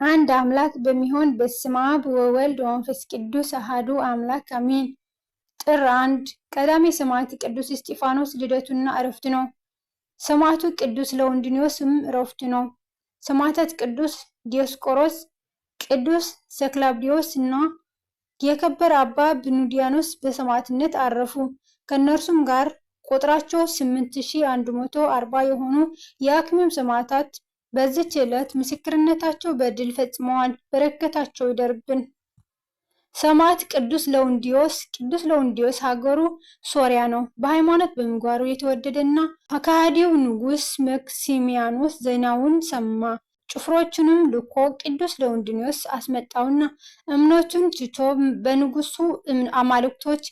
አንድ አምላክ በሚሆን በስመ አብ ወወልድ ወመንፈስ ቅዱስ አሐዱ አምላክ አሜን። ጥር 1 ቀዳሜ ሰማዕት ቅዱስ እስጢፋኖስ ልደቱና ዕረፍቱ ነው። ሰማዕቱ ቅዱስ ለወንድዮስም ዕረፍቱ ነው። ሰማዕታት ቅዱስ ዲዮስቆሮስ፣ ቅዱስ ሰክላብዲዮስ እና የከበረ አባ ብኑዲያኖስ በሰማዕትነት አረፉ። ከእነርሱም ጋር ቁጥራቸው 8140 የሆኑ የአክሚም ሰማዕታት በዚች ዕለት ምስክርነታቸው በድል ፈጽመዋል። በረከታቸው ይደርብን። ሰማዕት ቅዱስ ለውንዲዮስ ሀገሩ ሶርያ ነው። በሃይማኖት በምግባሩ የተወደደና ከሃዲው ንጉሥ መክሲሚያኖስ ዜናውን ሰማ። ጭፍሮቹንም ልኮ ቅዱስ ለውንዲዮስ አስመጣውና እምነቱን ትቶ በንጉሱ አማልክቶች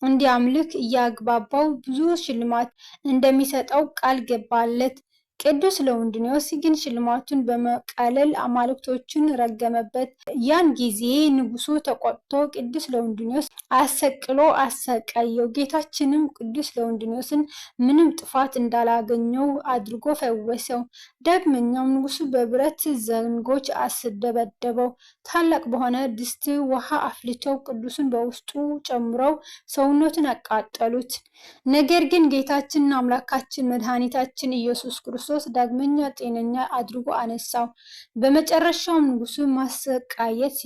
እንዲያምልክ እያግባባው ብዙ ሽልማት እንደሚሰጠው ቃል ገባለት። ቅዱስ ለውንዲዮስ ግን ሽልማቱን በመቃለል አማልክቶቹን ረገመበት። ያን ጊዜ ንጉሱ ተቆጥቶ ቅዱስ ለውንዲዮስ አሰቅሎ አሰቃየው። ጌታችንም ቅዱስ ለውንዲዮስን ምንም ጥፋት እንዳላገኘው አድርጎ ፈወሰው። ዳግመኛም ንጉሱ በብረት ዘንጎች አስደበደበው። ታላቅ በሆነ ድስት ውሃ አፍልተው ቅዱሱን በውስጡ ጨምረው ሰውነቱን አቃጠሉት። ነገር ግን ጌታችንና አምላካችን መድኃኒታችን ኢየሱስ ክርስቶስ ዳግመኛ ጤነኛ አድርጎ አነሳው። በመጨረሻም ንጉሱ ማሰቃየት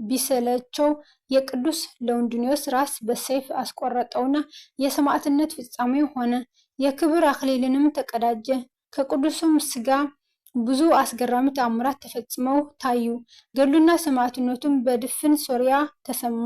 ቢሰለቸው የቅዱስ ለውንዲዮስ ራስ በሰይፍ አስቆረጠውና የሰማዕትነት ፍጻሜ ሆነ። የክብር አክሊልንም ተቀዳጀ። ከቅዱሱም ሥጋ ብዙ አስገራሚ ተአምራት ተፈጽመው ታዩ። ገድሉና ሰማዕትነቱም በድፍን ሶርያ ተሰማ።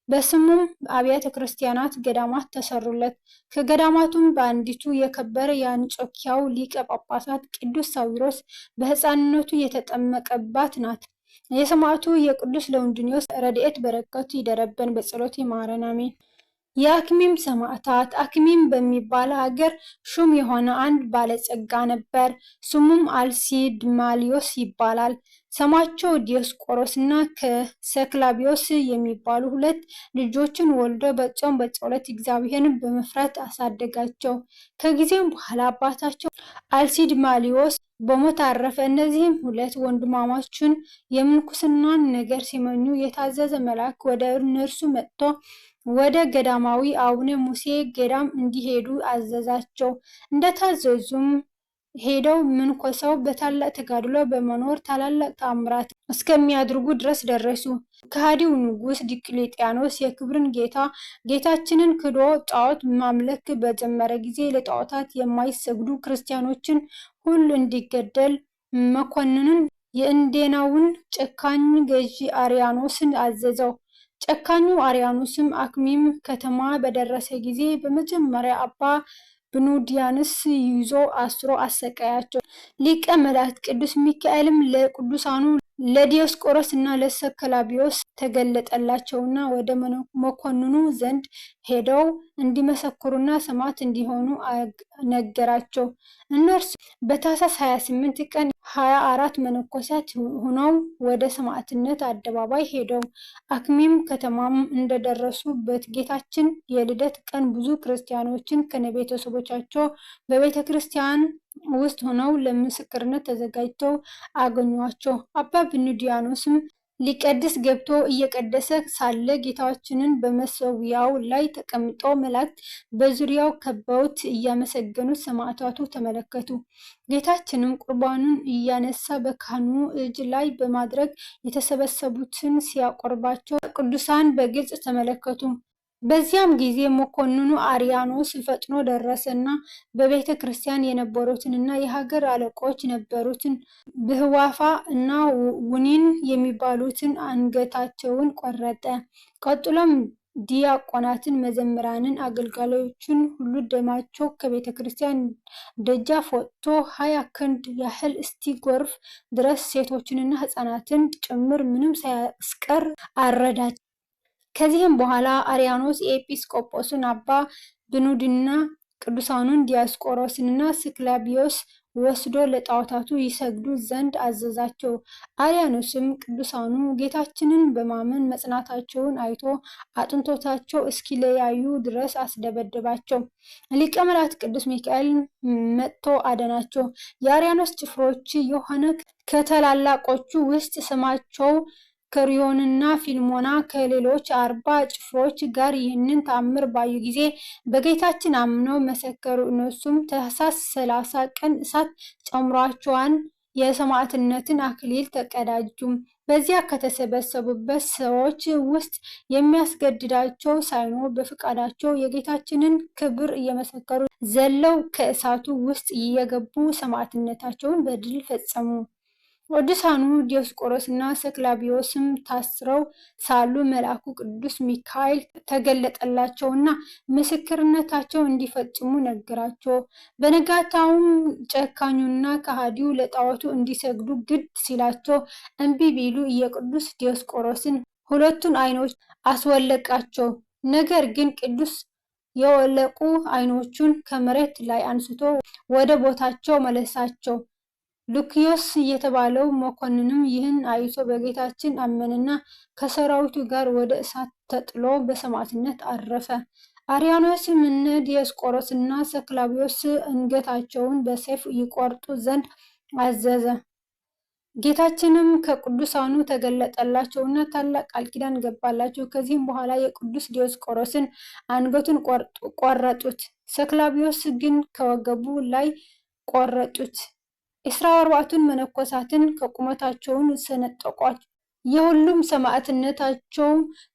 በስሙም አብያተ ክርስቲያናት ገዳማት ተሰሩለት። ከገዳማቱም በአንዲቱ የከበረ የአንጾኪያው ሊቀ ጳጳሳት ቅዱስ ሳዊሮስ በሕፃንነቱ የተጠመቀባት ናት። የሰማዕቱ የቅዱስ ለውንዲዮስ ረድኤት በረከቱ ይደረበን፣ በጸሎት ይማረን፣ አሜን። የአክሚም ሰማዕታት። አክሚም በሚባል ሀገር ሹም የሆነ አንድ ባለጸጋ ነበር። ስሙም አልሲድማሊዮስ ይባላል። ስማቸው ዲዮስቆሮስ እና ከሰክላቢዮስ የሚባሉ ሁለት ልጆችን ወልዶ በጾም በጸሎት እግዚአብሔርን በመፍራት አሳደጋቸው። ከጊዜም በኋላ አባታቸው አልሲድማሊዮስ በሞት አረፈ። እነዚህም ሁለት ወንድማማቹን የምንኩስናን ነገር ሲመኙ የታዘዘ መልአክ ወደ እነርሱ መጥቶ ወደ ገዳማዊ አቡነ ሙሴ ገዳም እንዲሄዱ አዘዛቸው። እንደታዘዙም ሄደው ምንኮሳው በታላቅ ተጋድሎ በመኖር ታላላቅ ተአምራት እስከሚያደርጉ ድረስ ደረሱ። ከሃዲው ንጉሥ ዲዮቅልጥያኖስ የክብርን ጌታችንን ክዶ ጣዖት ማምለክ በጀመረ ጊዜ ለጣዖታት የማይሰግዱ ክርስቲያኖችን ሁሉ እንዲገደል መኮንኑን የእንዴናውን ጨካኝ ገዢ አርያኖስን አዘዘው። ጨካኙ አርያኖስም አክሚም ከተማ በደረሰ ጊዜ በመጀመሪያ አባ ብኑዲያኖስ ይዞ አስሮ አሰቃያቸው። ሊቀ መላእክት ቅዱስ ሚካኤልም ለቅዱሳኑ ለዲዮስቆሮስ እና ለሰክላቢዮስ ተገለጠላቸውና ወደ መኮንኑ ዘንድ ሄደው እንዲመሰክሩና ሰማዕት እንዲሆኑ ነገራቸው። እነርሱ በታኅሳስ 28 ቀን 24 መነኮሳት ሆነው ወደ ሰማዕትነት አደባባይ ሄደው አክሚም ከተማም እንደደረሱ በጌታችን የልደት ቀን ብዙ ክርስቲያኖችን ከነቤተሰቦቻቸው በቤተ ክርስቲያን ውስጥ ሆነው ለምስክርነት ተዘጋጅተው አገኟቸው። አባ ብኑዲያኖስም ሊቀድስ ገብቶ እየቀደሰ ሳለ ጌታችንን በመሰዊያው ላይ ተቀምጦ መላእክት በዙሪያው ከበውት እያመሰገኑት ሰማዕታቱ ተመለከቱ። ጌታችንም ቁርባኑን እያነሳ በካህኑ እጅ ላይ በማድረግ የተሰበሰቡትን ሲያቆርባቸው ቅዱሳን በግልጽ ተመለከቱ። በዚያም ጊዜ መኮንኑ አርያኖስ ፈጥኖ ደረሰና በቤተ ክርስቲያን የነበሩትንና የሀገር አለቆች ነበሩትን ብህዋፋ እና ውኒን የሚባሉትን አንገታቸውን ቆረጠ። ቀጥሎም ዲያቆናትን፣ መዘምራንን፣ አገልጋዮችን ሁሉ ደማቸው ከቤተ ክርስቲያን ደጃፍ ወጥቶ 20 ክንድ ያህል እስኪጎርፍ ድረስ ሴቶችንና ሕፃናትን ጭምር ምንም ሳያስቀር አረዳቸው። ከዚህም በኋላ አርያኖስ የኤጲስቆጶሱን አባ ብኑድና ቅዱሳኑን ዲዮስቆሮስንና ሰክላቢዮስ ወስዶ ለጣዖታቱ ይሰግዱ ዘንድ አዘዛቸው። አርያኖስም ቅዱሳኑ ጌታችንን በማመን መጽናታቸውን አይቶ አጥንቶታቸው እስኪለያዩ ድረስ አስደበደባቸው። ሊቀ መላእክት ቅዱስ ሚካኤል መጥቶ አዳናቸው። የአርያኖስ ጭፍሮች የሆነ ከታላላቆቹ ውስጥ ስማቸው ከሪዮንና ፊልሞና ከሌሎች 40 ጭፍሮች ጋር ይህንን ተአምር ባዩ ጊዜ በጌታችን አምነው መሰከሩ። እነሱም ታኅሳስ 30 ቀን እሳት ጨምሯቸዋን የሰማዕትነትን አክሊል ተቀዳጁ። በዚያ ከተሰበሰቡበት ሰዎች ውስጥ የሚያስገድዳቸው ሳይኖር በፈቃዳቸው የጌታችንን ክብር እየመሰከሩ ዘለው ከእሳቱ ውስጥ እየገቡ ሰማዕትነታቸውን በድል ፈጸሙ። ቅዱሳኑ ዲዮስቆሮስና ሰክላቢዮስም ታስረው ሳሉ መልአኩ ቅዱስ ሚካኤል ተገለጠላቸውና ምስክርነታቸው እንዲፈጽሙ ነገራቸው። በነጋታውም ጨካኙና ከሃዲው ለጣዖቱ እንዲሰግዱ ግድ ሲላቸው እምቢ ቢሉ የቅዱስ ዲዮስቆሮስን ሁለቱን ዓይኖች አስወለቃቸው። ነገር ግን ቅዱስ የወለቁ ዓይኖቹን ከመሬት ላይ አንስቶ ወደ ቦታቸው መለሳቸው። ሉኪዮስ የተባለው መኮንንም ይህን አይቶ በጌታችን አመነና ከሰራዊቱ ጋር ወደ እሳት ተጥሎ በሰማዕትነት አረፈ። አርያኖስም እነ ዲዮስቆሮስና ሰክላቢዮስ አንገታቸውን በሰይፍ ይቆርጡ ዘንድ አዘዘ። ጌታችንም ከቅዱሳኑ ተገለጠላቸውና ታላቅ ቃል ኪዳን ገባላቸው። ከዚህም በኋላ የቅዱስ ዲዮስቆሮስን አንገቱን ቆረጡት። ሰክላቢዮስ ግን ከወገቡ ላይ ቆረጡት። 14ቱን መነኮሳትን ከቁመታቸውን ሰነጠቋቸው። የሁሉም ሰማዕትነታቸው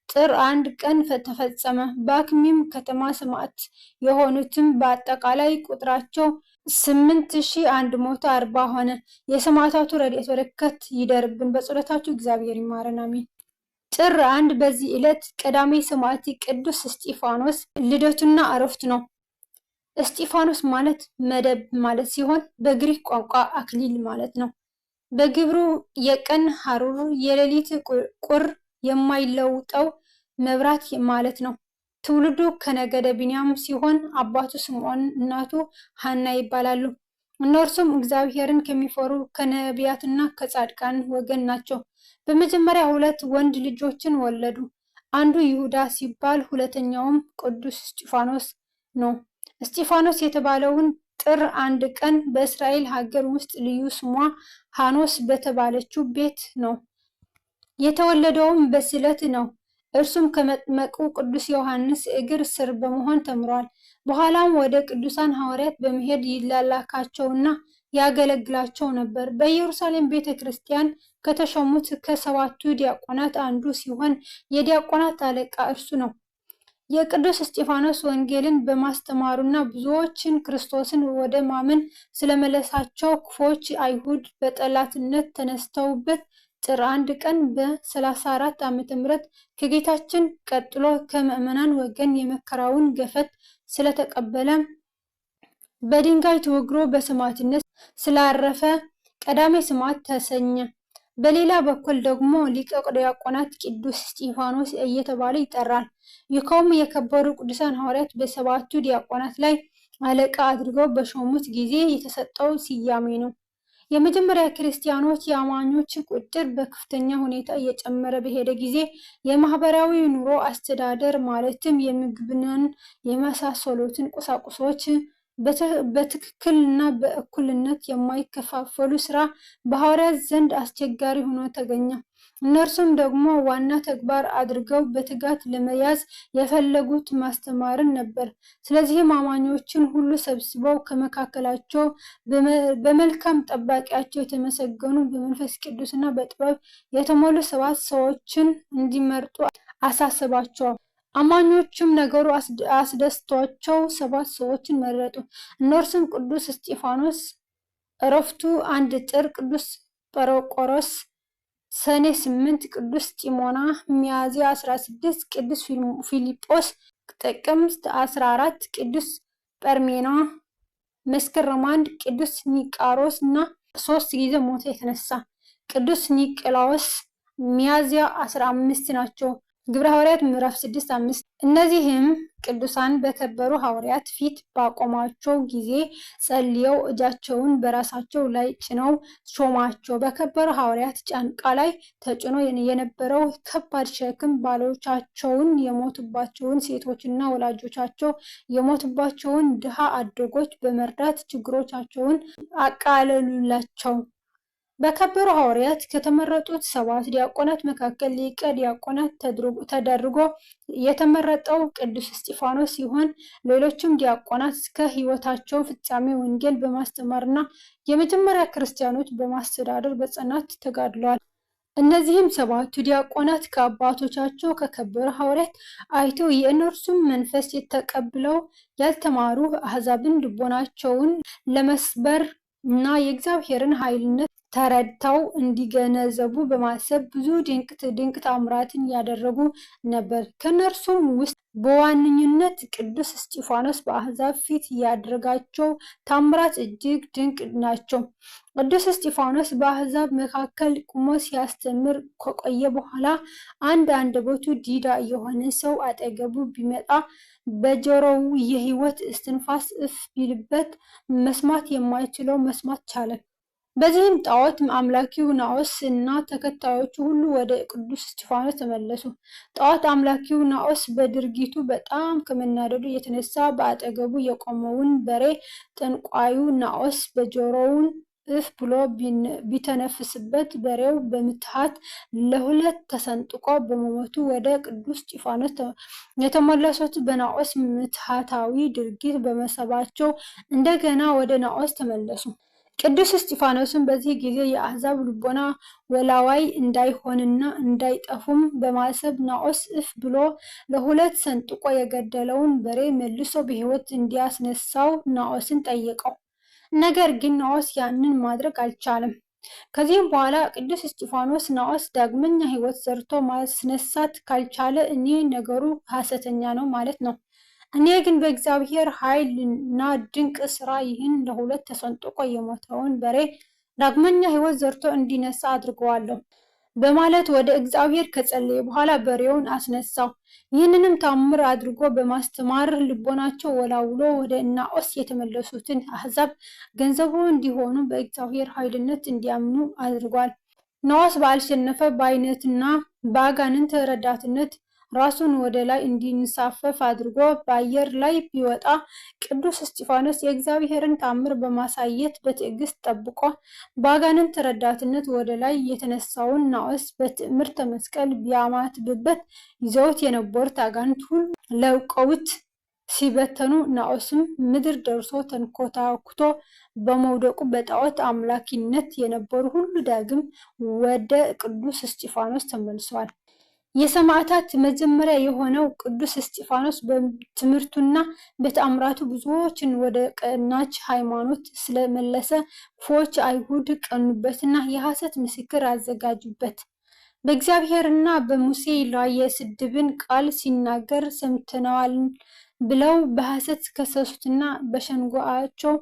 ጥር 1 ቀን ተፈጸመ። በአክሚም ከተማ ሰማዕት የሆኑትም በአጠቃላይ ቁጥራቸው 8140 ሆነ። የሰማዕታቱ ረድኤት በረከት ይደርብን፣ በጸሎታቸው እግዚአብሔር ይማረን፣ አሜን። ጥር 1 በዚህ ዕለት ቀዳሜ ሰማዕት ቅዱስ እስጢፋኖስ ልደቱና ዕረፍቱ ነው። እስጢፋኖስ ማለት መደብ ማለት ሲሆን በግሪክ ቋንቋ አክሊል ማለት ነው። በግብሩ የቀን ሐሩር የሌሊት ቁር የማይለውጠው መብራት ማለት ነው። ትውልዱ ከነገደ ቢንያም ሲሆን አባቱ ስምዖን እናቱ ሐና ይባላሉ። እነርሱም እግዚአብሔርን ከሚፈሩ ከነቢያትና ከጻድቃን ወገን ናቸው። በመጀመሪያ 2 ወንድ ልጆችን ወለዱ። አንዱ ይሁዳ ሲባል ሁለተኛውም ቅዱስ እስጢፋኖስ ነው። እስጢፋኖስ የተባለውን ጥር 1 ቀን በእስራኤል ሀገር ውስጥ ልዩ ስሟ ሐኖስ በተባለችው ቤት ነው። የተወለደውም በስለት ነው። እርሱም ከመጥመቁ ቅዱስ ዮሐንስ እግር ስር በመሆን ተምሯል። በኋላም ወደ ቅዱሳን ሐዋርያት በመሄድ ይላላካቸውና ያገለግላቸው ነበር። በኢየሩሳሌም ቤተ ክርስቲያን ከተሾሙት ከ7ቱ ዲያቆናት አንዱ ሲሆን የዲያቆናት አለቃ እርሱ ነው። የቅዱስ እስጢፋኖስ ወንጌልን በማስተማሩና ብዙዎችን ክርስቶስን ወደ ማመን ስለመለሳቸው ክፎች አይሁድ በጠላትነት ተነስተውበት ጥር 1 ቀን በ34 ዓመተ ምህረት ከጌታችን ቀጥሎ ከምዕመናን ወገን የመከራውን ገፈት ስለተቀበለ በድንጋይ ተወግሮ በሰማዕትነት ስላረፈ ቀዳሜ ሰማዕት ተሰኘ። በሌላ በኩል ደግሞ ሊቀ ዲያቆናት ቅዱስ እስጢፋኖስ እየተባለ ይጠራል። ይኸውም የከበሩ ቅዱሳን ሐዋርያት በ7ቱ ዲያቆናት ላይ አለቃ አድርገው በሾሙት ጊዜ የተሰጠው ስያሜ ነው። የመጀመሪያ ክርስቲያኖች የአማኞች ቁጥር በከፍተኛ ሁኔታ እየጨመረ በሄደ ጊዜ የማህበራዊ ኑሮ አስተዳደር ማለትም የምግብን የመሳሰሉትን ቁሳቁሶች በትክክልና በእኩልነት የማይከፋፈሉ ስራ በሐዋርያት ዘንድ አስቸጋሪ ሆኖ ተገኘ። እነርሱም ደግሞ ዋና ተግባር አድርገው በትጋት ለመያዝ የፈለጉት ማስተማርን ነበር። ስለዚህም አማኞችን ሁሉ ሰብስበው ከመካከላቸው በመልካም ጠባቂያቸው የተመሰገኑ በመንፈስ ቅዱስና በጥበብ የተሞሉ 7 ሰዎችን እንዲመርጡ አሳሰባቸው። አማኞቹም ነገሩ አስደስቷቸው 7 ሰዎችን መረጡ። እነርሱም ቅዱስ እስጢፋኖስ ዕረፍቱ 1 ጥር፣ ቅዱስ ጰሮቆሮስ ሰኔ 8፣ ቅዱስ ጢሞና ሚያዝያ 16፣ ቅዱስ ፊልጶስ ጥቅምት 14፣ ቅዱስ ጰርሜና መስከረም 1፣ ቅዱስ ኒቃሮስ እና 3 ጊዜ ሞተ የተነሳ ቅዱስ ኒቆላዎስ ሚያዝያ 15 ናቸው። ግብረ ሐዋርያት ምዕራፍ 6:5 እነዚህም ቅዱሳን በከበሩ ሐዋርያት ፊት ባቆሟቸው ጊዜ ጸልየው እጃቸውን በራሳቸው ላይ ጭነው ሾማቸው። በከበሩ ሐዋርያት ጫንቃ ላይ ተጭኖ የነበረው ከባድ ሸክም ባሎቻቸውን የሞቱባቸውን ሴቶችና ወላጆቻቸው የሞቱባቸውን ድሃ አደጎች በመርዳት ችግሮቻቸውን አቃለሉላቸው። በከበሩ ሐዋርያት ከተመረጡት 7 ዲያቆናት መካከል ሊቀ ዲያቆናት ተደርጎ የተመረጠው ቅዱስ እስጢፋኖስ ሲሆን ሌሎችም ዲያቆናት እስከ ሕይወታቸው ፍጻሜ ወንጌል በማስተማርና የመጀመሪያ ክርስቲያኖች በማስተዳደር በጽናት ተጋድለዋል። እነዚህም 7ቱ ዲያቆናት ከአባቶቻቸው ከከበሩ ሐዋርያት አይተው የእነርሱም መንፈስ ተቀብለው ያልተማሩ አሕዛብን ልቦናቸውን ለመስበር እና የእግዚአብሔርን ኃይልነት ተረድተው እንዲገነዘቡ በማሰብ ብዙ ድንቅ ተአምራትን ያደረጉ ነበር። ከነርሱም ውስጥ በዋነኝነት ቅዱስ እስጢፋኖስ በአሕዛብ ፊት ያደረጋቸው ተአምራት እጅግ ድንቅ ናቸው። ቅዱስ እስጢፋኖስ በአሕዛብ መካከል ቆሞ ሲያስተምር ከቆየ በኋላ አንድ አንደበቱ ዲዳ የሆነ ሰው አጠገቡ ቢመጣ በጆሮው የሕይወት እስትንፋስ እፍ ቢልበት መስማት የማይችለው መስማት ቻለ። በዚህም ጣዖት አምላኪው ናዖስ እና ተከታዮቹ ሁሉ ወደ ቅዱስ እስጢፋኖስ ተመለሱ። ጣዖት አምላኪው ናዖስ በድርጊቱ በጣም ከመናደዱ የተነሳ በአጠገቡ የቆመውን በሬ ጠንቋዩ ናዖስ በጆሮውን እፍ ብሎ ቢተነፍስበት በሬው በምትሃት ለሁለት ተሰንጥቆ በመሞቱ ወደ ቅዱስ እስጢፋኖስ የተመለሱት በናዖስ ምትሃታዊ ድርጊት በመሰባቸው እንደገና ወደ ናዖስ ተመለሱ። ቅዱስ እስጢፋኖስም በዚህ ጊዜ የአሕዛብ ልቦና ወላዋይ እንዳይሆንና እንዳይጠፉም በማሰብ ናዖስ እፍ ብሎ ለሁለት ሰንጥቆ የገደለውን በሬ መልሶ በሕይወት እንዲያስነሳው ናዖስን ጠየቀው። ነገር ግን ናዖስ ያንን ማድረግ አልቻለም። ከዚህም በኋላ ቅዱስ እስጢፋኖስ ናዖስ ዳግመኛ ሕይወት ዘርቶ ማስነሳት ካልቻለ እኔ ነገሩ ሐሰተኛ ነው ማለት ነው። እኔ ግን በእግዚአብሔር ኃይልና ድንቅ ስራ ይህን ለሁለት ተሰንጥቆ የሞተውን በሬ ዳግመኛ ሕይወት ዘርቶ እንዲነሳ አድርገዋለሁ በማለት ወደ እግዚአብሔር ከጸለየ በኋላ በሬውን አስነሳው። ይህንንም ታምር አድርጎ በማስተማር ልቦናቸው ወላውሎ ወደ ናዖስ የተመለሱትን አሕዛብ ገንዘቡ እንዲሆኑ በእግዚአብሔር ኃይልነት እንዲያምኑ አድርጓል። ናዖስ በአልሸነፈ ባይነትና በአጋንንት ረዳትነት ራሱን ወደ ላይ እንዲንሳፈፍ አድርጎ በአየር ላይ ቢወጣ ቅዱስ እስጢፋኖስ የእግዚአብሔርን ታምር በማሳየት በትዕግስት ጠብቆ በአጋንንት ረዳትነት ወደ ላይ የተነሳውን ናዖስ በትዕምርተ መስቀል ቢያማትብበት ይዘውት የነበሩት አጋንንት ሁሉ ለቀውት ሲበተኑ ናዖስም ምድር ደርሶ ተንኮታኩቶ በመውደቁ በጣዖት አምላኪነት የነበሩ ሁሉ ዳግም ወደ ቅዱስ እስጢፋኖስ ተመልሰዋል። የሰማዕታት መጀመሪያ የሆነው ቅዱስ እስጢፋኖስ በትምህርቱና በተአምራቱ ብዙዎችን ወደ ቀናች ሃይማኖት ስለመለሰ ክፉዎች አይሁድ ቀኑበትና የሐሰት ምስክር አዘጋጁበት። በእግዚአብሔርና በሙሴ ላይ የስድብን ቃል ሲናገር ሰምተነዋል ብለው በሐሰት ከሰሱትና በሸንጎአቸው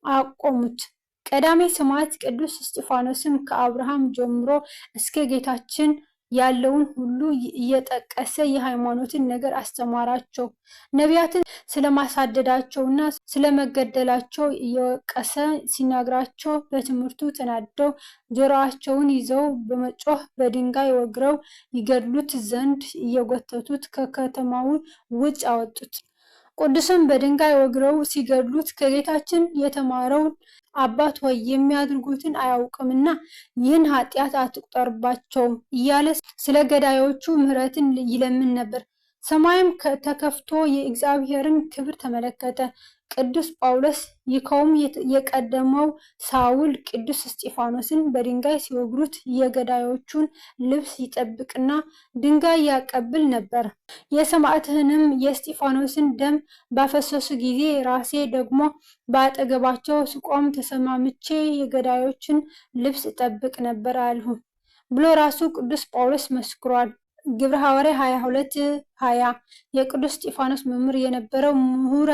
አቆሙት። ቀዳሜ ሰማዕት ቅዱስ እስጢፋኖስም ከአብርሃም ጀምሮ እስከ ጌታችን ያለውን ሁሉ እየጠቀሰ የሃይማኖትን ነገር አስተማራቸው። ነቢያትን ስለማሳደዳቸውና ስለመገደላቸው እየወቀሰ ሲነግራቸው በትምህርቱ ተናደው ጆሮአቸውን ይዘው በመጮህ በድንጋይ ወግረው ይገድሉት ዘንድ እየጎተቱት ከከተማው ውጭ አወጡት። ቅዱስም በድንጋይ ወግረው ሲገድሉት ከጌታችን የተማረውን አባት ሆይ የሚያደርጉትን አያውቅምና ይህን ኃጢአት አትቁጠርባቸውም እያለ ስለ ገዳዮቹ ምሕረትን ይለምን ነበር። ሰማይም ተከፍቶ የእግዚአብሔርን ክብር ተመለከተ። ቅዱስ ጳውሎስ ይኸውም የቀደመው ሳውል ቅዱስ እስጢፋኖስን በድንጋይ ሲወግሩት የገዳዮቹን ልብስ ይጠብቅና ድንጋይ ያቀብል ነበር። የሰማዕትንም የእስጢፋኖስን ደም ባፈሰሱ ጊዜ ራሴ ደግሞ በአጠገባቸው ስቆም ተሰማምቼ የገዳዮችን ልብስ እጠብቅ ነበር አልሁ ብሎ ራሱ ቅዱስ ጳውሎስ መስክሯል። ግብረ ሐዋርያት 22:20 የቅዱስ እስጢፋኖስ መምህር የነበረው ምሁረ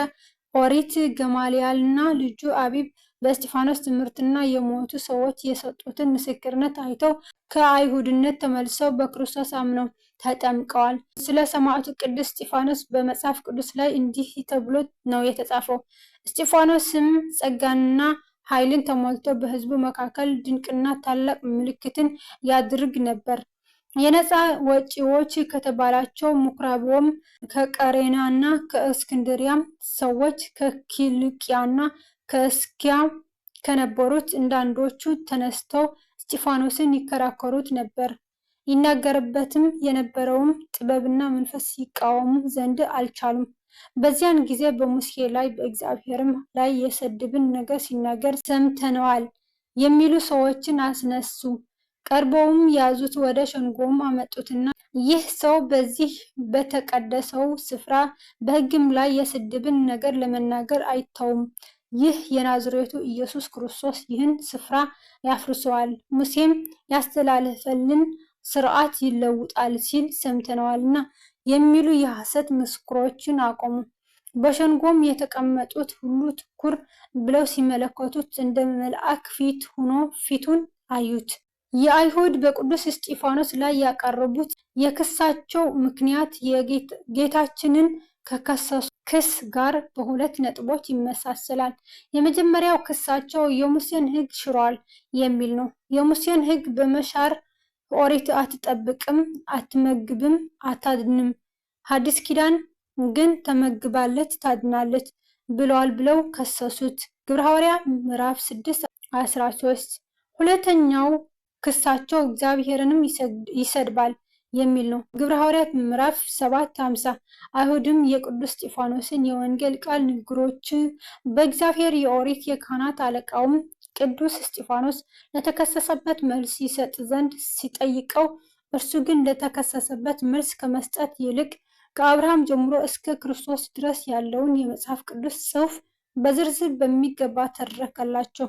ኦሪት ገማልያልና ልጁ አቢብ በእስጢፋኖስ ትምህርትና የሞቱ ሰዎች የሰጡትን ምስክርነት አይተው ከአይሁድነት ተመልሰው በክርስቶስ አምነው ተጠምቀዋል። ስለ ሰማዕቱ ቅዱስ እስጢፋኖስ በመጽሐፍ ቅዱስ ላይ እንዲህ ተብሎ ነው የተጻፈው። እስጢፋኖስም ጸጋንና ኃይልን ተሞልቶ በሕዝቡ መካከል ድንቅና ታላቅ ምልክትን ያድርግ ነበር። የነፃ ወጪዎች ከተባላቸው ምኩራብም ከቀሬናና ከእስክንድሪያም ሰዎች ከኪልቅያና ከእስኪያ ከነበሩት አንዳንዶቹ ተነስተው እስጢፋኖስን ይከራከሩት ነበር። ይናገርበትም የነበረውም ጥበብና መንፈስ ይቃወሙ ዘንድ አልቻሉም። በዚያን ጊዜ በሙሴ ላይ በእግዚአብሔርም ላይ የስድብን ነገር ሲናገር ሰምተነዋል የሚሉ ሰዎችን አስነሱ። ቀርበውም ያዙት፣ ወደ ሸንጎም አመጡትና ይህ ሰው በዚህ በተቀደሰው ስፍራ በሕግም ላይ የስድብን ነገር ለመናገር አይተውም። ይህ የናዝሬቱ ኢየሱስ ክርስቶስ ይህን ስፍራ ያፍርሰዋል፣ ሙሴም ያስተላለፈልን ሥርዓት ይለውጣል ሲል ሰምተነዋልና የሚሉ የሐሰት ምስክሮችን አቆሙ። በሸንጎም የተቀመጡት ሁሉ ትኩር ብለው ሲመለከቱት እንደ መልአክ ፊት ሆኖ ፊቱን አዩት። የአይሁድ በቅዱስ እስጢፋኖስ ላይ ያቀረቡት የክሳቸው ምክንያት ጌታችንን ከከሰሱ ክስ ጋር በሁለት ነጥቦች ይመሳሰላል። የመጀመሪያው ክሳቸው የሙሴን ሕግ ሽሯል የሚል ነው። የሙሴን ሕግ በመሻር ኦሪት አትጠብቅም፣ አትመግብም፣ አታድንም፣ ሐዲስ ኪዳን ግን ተመግባለች ታድናለች ብለዋል ብለው ከሰሱት። ግብረ ሐዋርያት ምዕራፍ 6:13። ሁለተኛው ክሳቸው እግዚአብሔርንም ይሰድባል የሚል ነው። ግብረ ሐዋርያት ምዕራፍ 7:50። አይሁድም የቅዱስ እስጢፋኖስን የወንጌል ቃል ንግሮች በእግዚአብሔር የኦሪት የካህናት አለቃውም ቅዱስ እስጢፋኖስ ለተከሰሰበት መልስ ይሰጥ ዘንድ ሲጠይቀው እርሱ ግን ለተከሰሰበት መልስ ከመስጠት ይልቅ ከአብርሃም ጀምሮ እስከ ክርስቶስ ድረስ ያለውን የመጽሐፍ ቅዱስ ጽሑፍ በዝርዝር በሚገባ ተረከላቸው።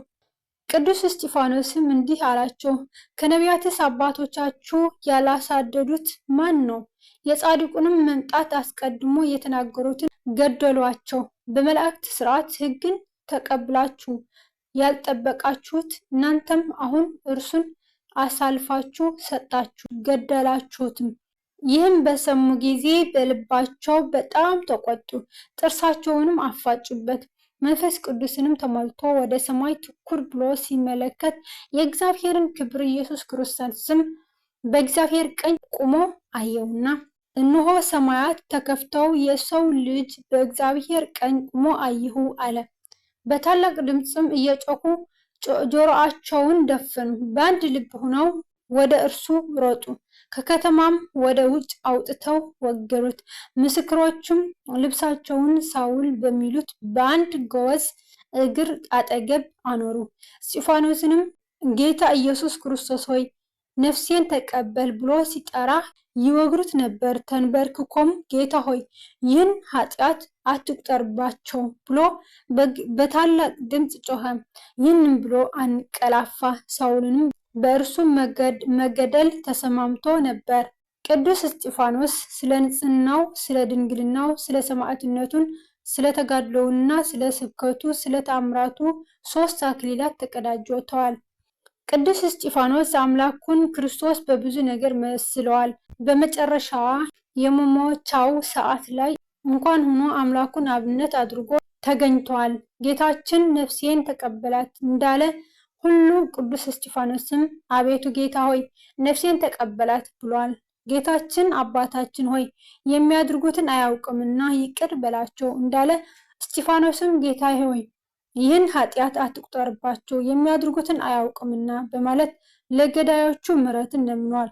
ቅዱስ እስጢፋኖስም እንዲህ አላቸው፣ ከነቢያትስ አባቶቻችሁ ያላሳደዱት ማን ነው? የጻድቁንም መምጣት አስቀድሞ የተናገሩትን ገደሏቸው። በመላእክት ሥርዓት ሕግን ተቀብላችሁ ያልጠበቃችሁት እናንተም አሁን እርሱን አሳልፋችሁ ሰጣችሁ፣ ገደላችሁትም። ይህም በሰሙ ጊዜ በልባቸው በጣም ተቆጡ፣ ጥርሳቸውንም አፋጩበት። መንፈስ ቅዱስንም ተሞልቶ ወደ ሰማይ ትኩር ብሎ ሲመለከት የእግዚአብሔርን ክብር ኢየሱስ ክርስቶስም በእግዚአብሔር ቀኝ ቆሞ አየውና፣ እነሆ ሰማያት ተከፍተው የሰው ልጅ በእግዚአብሔር ቀኝ ቆሞ አየሁ አለ። በታላቅ ድምፅም እየጮኹ ጆሮአቸውን ደፈኑ፣ በአንድ ልብ ሆነው ወደ እርሱ ሮጡ። ከከተማም ወደ ውጭ አውጥተው ወገሩት። ምስክሮቹም ልብሳቸውን ሳውል በሚሉት በአንድ ጎበዝ እግር አጠገብ አኖሩ። እስጢፋኖስንም ጌታ ኢየሱስ ክርስቶስ ሆይ ነፍሴን ተቀበል ብሎ ሲጠራ ይወግሩት ነበር። ተንበርክኮም ጌታ ሆይ ይህን ኃጢአት አትቁጠርባቸው ብሎ በታላቅ ድምፅ ጮኸ። ይህንም ብሎ አንቀላፋ። ሳውልንም በእርሱ መገደል ተሰማምቶ ነበር። ቅዱስ እስጢፋኖስ ስለ ንጽሕናው፣ ስለ ድንግልናው፣ ስለ ሰማዕትነቱን፣ ስለ ተጋድሎውና ስለ ስብከቱ፣ ስለ ተአምራቱ 3 አክሊላት ተቀዳጅተዋል። ቅዱስ እስጢፋኖስ አምላኩን ክርስቶስ በብዙ ነገር መስለዋል። በመጨረሻዋ የመሞቻው ሰዓት ላይ እንኳን ሆኖ አምላኩን አብነት አድርጎ ተገኝቷል። ጌታችን ነፍሴን ተቀበላት እንዳለ ሁሉ ቅዱስ እስጢፋኖስም አቤቱ ጌታ ሆይ ነፍሴን ተቀበላት ብሏል። ጌታችን አባታችን ሆይ የሚያደርጉትን አያውቅምና ይቅር በላቸው እንዳለ እስጢፋኖስም ጌታ ሆይ ይህን ኃጢአት አትቁጠርባቸው የሚያደርጉትን አያውቅምና በማለት ለገዳዮቹ ምሕረትን ለምኗል።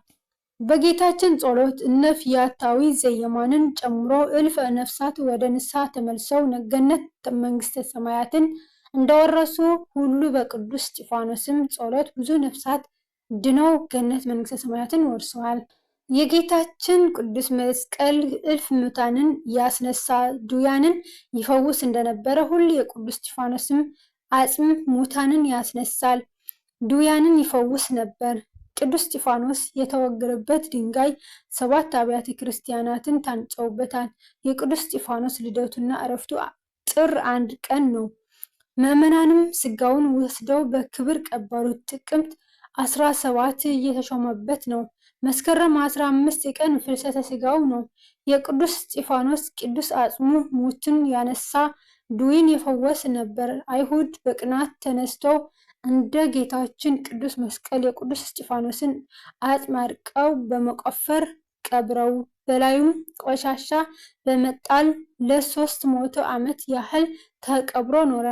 በጌታችን ጸሎት እነ ፈያታዊ ዘየማንን ጨምሮ እልፍ ነፍሳት ወደ ንስሐ ተመልሰው ገነት መንግስተ ሰማያትን እንደወረሱ ሁሉ በቅዱስ እስጢፋኖስም ጸሎት ብዙ ነፍሳት ድነው ገነት መንግስተ ሰማያትን ወርሰዋል። የጌታችን ቅዱስ መስቀል እልፍ ሙታንን ያስነሳ ድውያንን ይፈውስ እንደነበረ ሁሉ የቅዱስ እስጢፋኖስም አጽም ሙታንን ያስነሳል፣ ድውያንን ይፈውስ ነበር። ቅዱስ እስጢፋኖስ የተወገረበት ድንጋይ 7 አብያተ ክርስቲያናትን ታንጸውበታል። የቅዱስ እስጢፋኖስ ልደቱና ዕረፍቱ ጥር 1 ቀን ነው። ምዕመናንም ስጋውን ወስደው በክብር ቀበሩት። ጥቅምት 17 እየተሾመበት ነው። መስከረም 15 ቀን ፍልሰተ ስጋው ነው። የቅዱስ እስጢፋኖስ ቅዱስ አጽሙ ሙትን ያነሳ ድውይን የፈወሰ ነበር። አይሁድ በቅናት ተነስተው እንደ ጌታችን ቅዱስ መስቀል የቅዱስ እስጢፋኖስን አጽም አድቀው በመቆፈር ቀብረው በላዩም ቆሻሻ በመጣል ለ300 ዓመት ያህል ተቀብሮ ኖረ።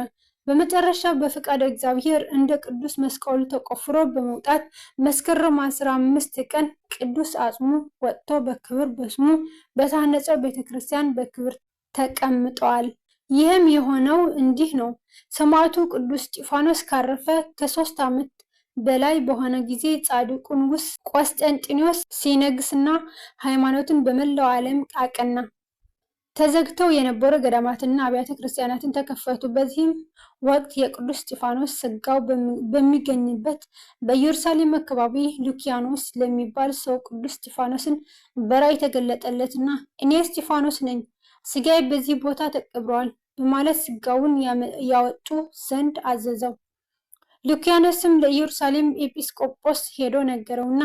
በመጨረሻ በፈቃደ እግዚአብሔር እንደ ቅዱስ መስቀሉ ተቆፍሮ በመውጣት መስከረም 15 ቀን ቅዱስ አጽሙ ወጥቶ በክብር በስሙ በታነጸው ቤተክርስቲያን በክብር ተቀምጠዋል። ይህም የሆነው እንዲህ ነው። ሰማዕቱ ቅዱስ እስጢፋኖስ ካረፈ ከ3 ዓመት በላይ በሆነ ጊዜ ጻድቁ ንጉሥ ቆስጠንጢኖስ ሲነግስና ሃይማኖትን በመላው ዓለም አቀና። ተዘግተው የነበሩ ገዳማትና አብያተ ክርስቲያናትን ተከፈቱ። በዚህም ወቅት የቅዱስ እስጢፋኖስ ስጋው በሚገኝበት በኢየሩሳሌም አካባቢ ሉኪያኖስ ለሚባል ሰው ቅዱስ እስጢፋኖስን በራእይ ተገለጠለትና እኔ እስጢፋኖስ ነኝ፣ ስጋዬ በዚህ ቦታ ተቀብሯል በማለት ስጋውን ያወጡ ዘንድ አዘዘው። ሉኪያኖስም ለኢየሩሳሌም ኤጲስቆጶስ ሄዶ ነገረውና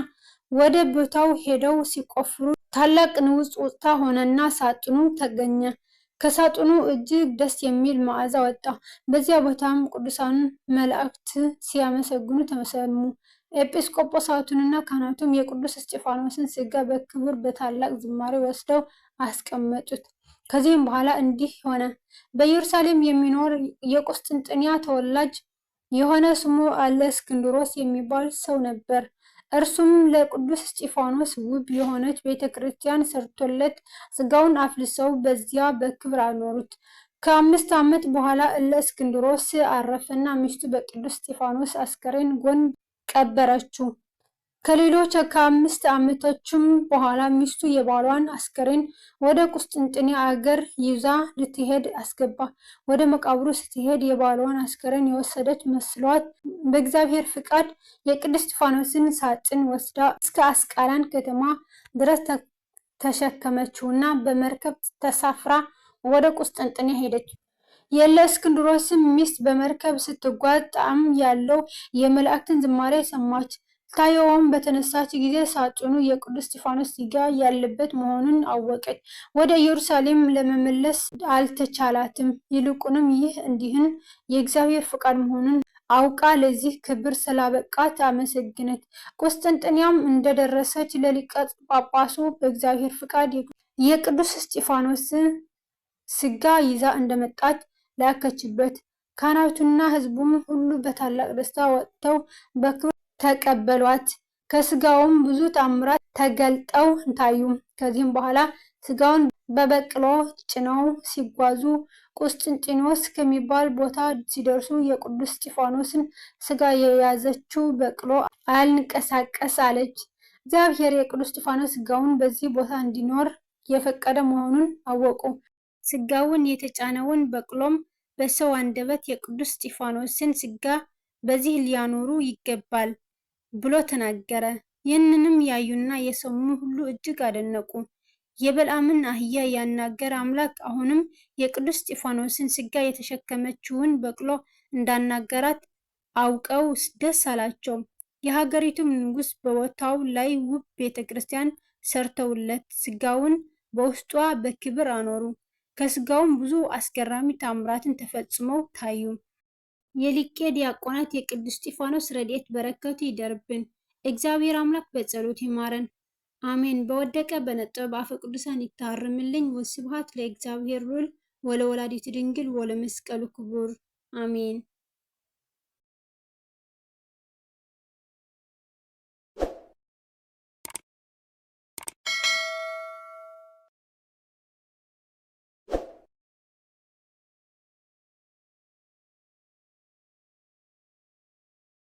ወደ ቦታው ሄደው ሲቆፍሩ ታላቅ ንውጽውጽታ ሆነና ሳጥኑ ተገኘ። ከሳጥኑ እጅግ ደስ የሚል መዓዛ ወጣ። በዚያ ቦታም ቅዱሳን መላእክት ሲያመሰግኑ ተሰሙ። ኤጲስቆጶሳቱንና ካህናቱም የቅዱስ እስጢፋኖስን ስጋ በክብር በታላቅ ዝማሬ ወስደው አስቀመጡት። ከዚህም በኋላ እንዲህ ሆነ። በኢየሩሳሌም የሚኖር የቁስጥንጥንያ ተወላጅ የሆነ ስሙ እለእስክንድሮስ የሚባል ሰው ነበር። እርሱም ለቅዱስ እስጢፋኖስ ውብ የሆነች ቤተ ክርስቲያን ሰርቶለት ስጋውን አፍልሰው በዚያ በክብር አኖሩት። ከ5 ዓመት በኋላ እለእስክንድሮስ አረፈና ሚስቱ በቅዱስ እስጢፋኖስ አስከሬን ጎን ቀበረችው። ከሌሎች ከ5 ዓመቶችም በኋላ ሚስቱ የባሏን አስከሬን ወደ ቁስጥንጥንያ አገር ይዛ ልትሄድ አስገባ። ወደ መቃብሩ ስትሄድ የባሏን አስከሬን የወሰደች መስሏት በእግዚአብሔር ፍቃድ የቅዱስ እስጢፋኖስን ሳጥን ወስዳ እስከ አስቃላን ከተማ ድረስ ተሸከመችውና በመርከብ ተሳፍራ ወደ ቁስጥንጥንያ ሄደች። የእለእስክንድሮስም ሚስት በመርከብ ስትጓዝ ጣዕም ያለው የመላእክትን ዝማሬ ሰማች። ታየውም በተነሳች ጊዜ ሳጥኑ የቅዱስ እስጢፋኖስ ስጋ ያለበት መሆኑን አወቀች። ወደ ኢየሩሳሌም ለመመለስ አልተቻላትም። ይልቁንም ይህ እንዲህን የእግዚአብሔር ፈቃድ መሆኑን አውቃ ለዚህ ክብር ስላበቃት አመሰግነት። ቁስጥንጥንያም እንደደረሰች ለሊቀ ጳጳሱ በእግዚአብሔር ፈቃድ የቅዱስ እስጢፋኖስ ስጋ ይዛ እንደመጣች ላከችበት። ካህናቱና ሕዝቡም ሁሉ በታላቅ ደስታ ወጥተው በክብር ተቀበሏት። ከስጋውም ብዙ ተአምራት ተገልጠው ታዩ። ከዚህም በኋላ ስጋውን በበቅሎ ጭነው ሲጓዙ ቁስጥንጢኖስ ከሚባል ቦታ ሲደርሱ የቅዱስ እስጢፋኖስን ስጋ የያዘችው በቅሎ አልንቀሳቀስ አለች። እግዚአብሔር የቅዱስ እስጢፋኖስ ስጋውን በዚህ ቦታ እንዲኖር የፈቀደ መሆኑን አወቁ። ስጋውን የተጫነውን በቅሎም በሰው አንደበት የቅዱስ እስጢፋኖስን ስጋ በዚህ ሊያኖሩ ይገባል ብሎ ተናገረ። ይህንንም ያዩና የሰሙ ሁሉ እጅግ አደነቁ። የበልዓምን አህያ ያናገረ አምላክ አሁንም የቅዱስ እስጢፋኖስን ስጋ የተሸከመችውን በቅሎ እንዳናገራት አውቀው ደስ አላቸው። የሀገሪቱም ንጉሥ በቦታው ላይ ውብ ቤተ ክርስቲያን ሰርተውለት ስጋውን በውስጧ በክብር አኖሩ። ከስጋውም ብዙ አስገራሚ ታምራትን ተፈጽመው ታዩ። የሊቀ ዲያቆናት የቅዱስ እስጢፋኖስ ረድኤት በረከቱ ይደርብን። እግዚአብሔር አምላክ በጸሎት ይማረን፣ አሜን። በወደቀ በነጠበ በአፈ ቅዱሳን ይታረምልኝ። ወስብሐት ለእግዚአብሔር ወለወላዲቱ ድንግል ወለመስቀሉ ክቡር፣ አሜን።